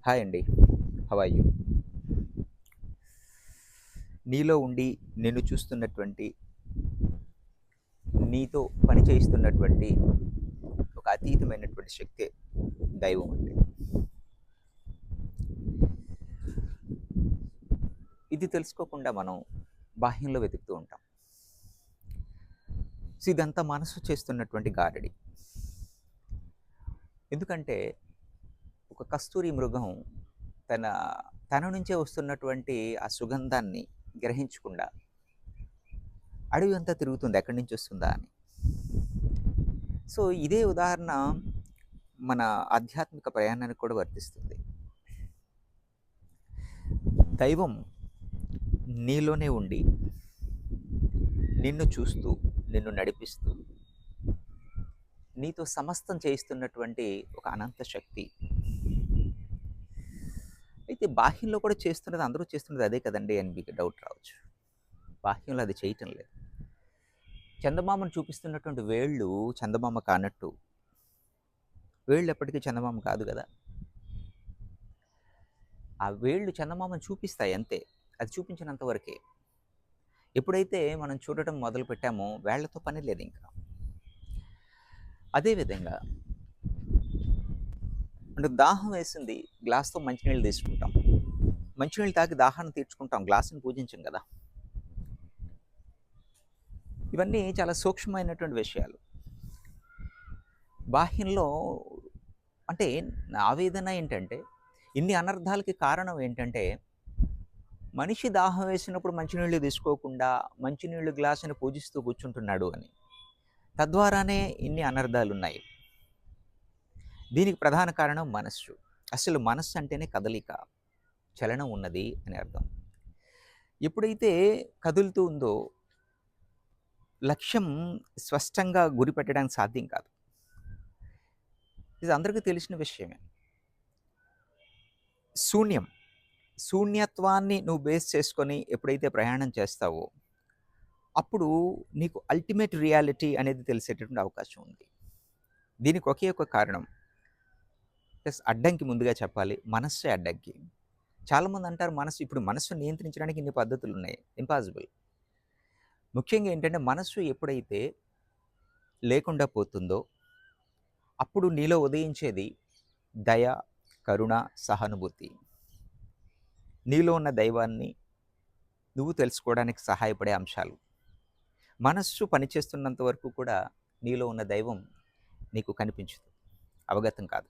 Hi అండి. How are you? నీలో ఉండి నిన్ను చూస్తున్నటువంటి, నీతో పని చేయిస్తున్నటువంటి ఒక అతీతమైనటువంటి శక్తే దైవం అంటే. ఇది తెలుసుకోకుండా మనం బాహ్యంలో వెతుకుతూ ఉంటాం. సో, ఇదంతా మనసు చేస్తున్నటువంటి గారడి. ఎందుకంటే ఒక కస్తూరి మృగం తన తన నుంచే వస్తున్నటువంటి ఆ సుగంధాన్ని గ్రహించకుండా అడవి అంతా తిరుగుతుంది ఎక్కడి నుంచి వస్తుందా అని. సో, ఇదే ఉదాహరణ మన ఆధ్యాత్మిక ప్రయాణానికి కూడా వర్తిస్తుంది. దైవం నీలోనే ఉండి, నిన్ను చూస్తూ, నిన్ను నడిపిస్తూ, నీతో సమస్తం చేయిస్తున్నటువంటి ఒక అనంత శక్తి. అయితే బాహ్యంలో కూడా చేస్తున్నది, అందరూ చేస్తున్నది అదే కదండీ అని మీకు డౌట్ రావచ్చు. బాహ్యంలో అది చేయటం లేదు. చందమామను చూపిస్తున్నటువంటి వేళ్ళు చందమామ కానట్టు, వేళ్ళు ఎప్పటికీ చందమామ కాదు కదా! ఆ వేళ్ళు చందమామను చూపిస్తాయి అంతే. అది చూపించినంత వరకే. ఎప్పుడైతే మనం చూడటం మొదలుపెట్టామో వేళ్ళతో పని లేదింక. అదేవిధంగా అంటే దాహం వేసింది, గ్లాస్‌తో మంచినీళ్ళు తీసుకుంటాం. మంచినీళ్ళు తాగి దాహాన్ని తీర్చుకుంటాం, గ్లాసుని పూజించం కదా! ఇవన్నీ చాలా సూక్ష్మమైనటువంటి విషయాలు. బాహ్యంలో అంటే నా ఆవేదన ఏంటంటే, ఇన్ని అనర్థాలకి కారణం ఏంటంటే, మనిషి దాహం వేసినప్పుడు మంచినీళ్ళు తీసుకోకుండా, మంచినీళ్ళు గ్లాసుని పూజిస్తూ కూర్చుంటున్నాడు అని. తద్వారానే ఇన్ని అనర్థాలున్నాయి. దీనికి ప్రధాన కారణం మనస్సు. అసలు మనస్సు అంటేనే కదలిక, చలనం ఉన్నది అని అర్థం. ఎప్పుడైతే కదులుతూ ఉందో, లక్ష్యం స్పష్టంగా గురి పెట్టడానికి సాధ్యం కాదు. ఇది అందరికీ తెలిసిన విషయమే. శూన్యం. శూన్యత్వాన్ని నువ్వు బేస్ చేసుకొని ఎప్పుడైతే ప్రయాణం చేస్తావో, అప్పుడు నీకు అల్టిమేట్ రియాలిటీ అనేది తెలిసేటటువంటి అవకాశం ఉంది. దీనికి ఒకే ఒక కారణం. అడ్డంకి ముందుగా చెప్పాలి. మనస్సే అడ్డంకి. చాలామంది అంటారు ఇప్పుడు మనస్సును నియంత్రించడానికి ఇన్ని పద్ధతులున్నాయి. ఇంపాసిబుల్. ముఖ్యంగా ఏంటంటే మనస్సు ఎప్పుడైతే లేకుండా పోతుందో, అప్పుడు నీలో ఉదయించేది దయ, కరుణ, సహానుభూతి. నీలో ఉన్న దైవాన్ని నువ్వు తెలుసుకోవడానికి సహాయపడే అంశాలు. మనస్సు పనిచేస్తున్నంత వరకు కూడా నీలో ఉన్న దైవం నీకు కనిపించదు. అవగతం కాదు.